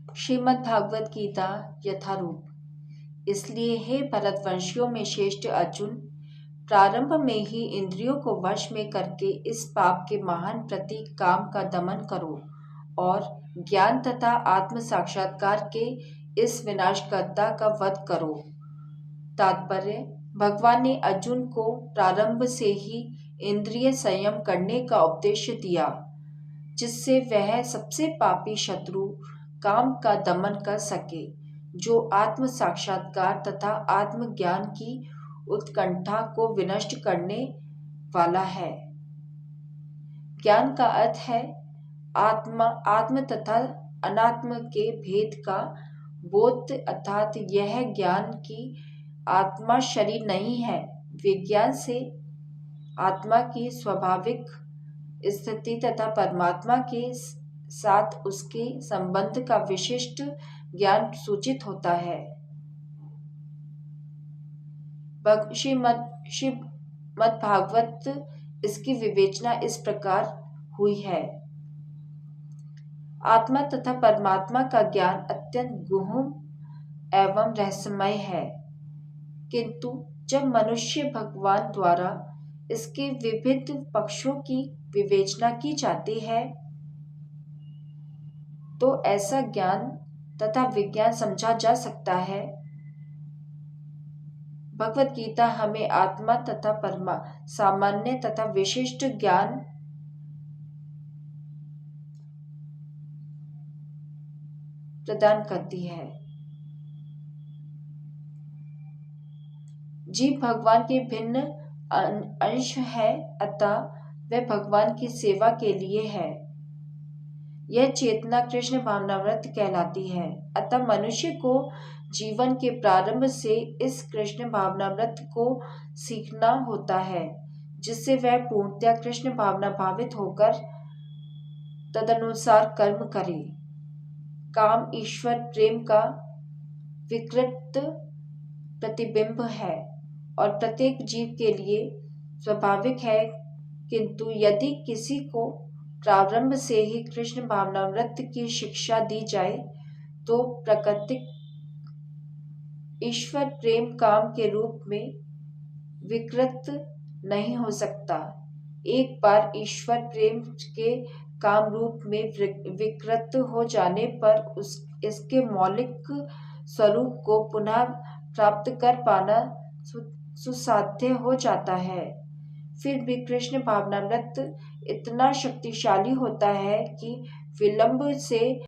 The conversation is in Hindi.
श्रीमद् भागवत गीता यथारूप। इसलिए हे भरतवंशियों में श्रेष्ठ अर्जुन, प्रारंभ में ही इंद्रियों को वश में करके इस पाप के महान प्रतीक काम का दमन करो और ज्ञान तथा आत्म साक्षात्कार के इस विनाशकर्ता का वध करो। तात्पर्य: भगवान ने अर्जुन को प्रारंभ से ही इंद्रिय संयम करने का उपदेश दिया, जिससे वह सबसे पापी शत्रु काम का दमन कर सके, जो आत्म साक्षात्कार तथा आत्मज्ञान की उत्कंठा को विनष्ट करने वाला है। ज्ञान का अर्थ है आत्म तथा अनात्म के भेद का बोध, अर्थात यह ज्ञान की आत्मा शरीर नहीं है। विज्ञान से आत्मा की स्वाभाविक स्थिति तथा परमात्मा के साथ उसके संबंध का विशिष्ट ज्ञान सूचित होता है। श्रीमद् भागवत इसकी विवेचना इस प्रकार हुई है। आत्मा तथा परमात्मा का ज्ञान अत्यंत गूढ़ एवं रहस्यमय है, किंतु जब मनुष्य भगवान द्वारा इसके विविध पक्षों की विवेचना की जाती है, तो ऐसा ज्ञान तथा विज्ञान समझा जा सकता है। भगवत गीता हमें आत्मा तथा सामान्य तथा विशिष्ट ज्ञान प्रदान करती है। जीव भगवान के भिन्न अंश है, अतः वह भगवान की सेवा के लिए है। यह चेतना कृष्ण भावनाव्रत कहलाती है। अतः मनुष्य को जीवन के प्रारंभ से इस कृष्ण भावनाव्रत को सीखना होता है, जिससे वह पूर्णतया कृष्ण भावना भावित होकर तदनुसार कर्म करे। काम ईश्वर प्रेम का विकृत प्रतिबिंब है और प्रत्येक जीव के लिए स्वाभाविक है, किंतु यदि किसी को प्रारंभ से ही कृष्ण भावनाव्रत की शिक्षा दी जाए तो प्राकृतिक ईश्वर प्रेम काम के रूप में विकृत नहीं हो सकता। एक बार ईश्वर प्रेम के काम रूप में विकृत हो जाने पर इसके मौलिक स्वरूप को पुनः प्राप्त कर पाना सुसाध्य हो जाता है। फिर भी कृष्ण भावनाव्रत इतना शक्तिशाली होता है कि विलंब से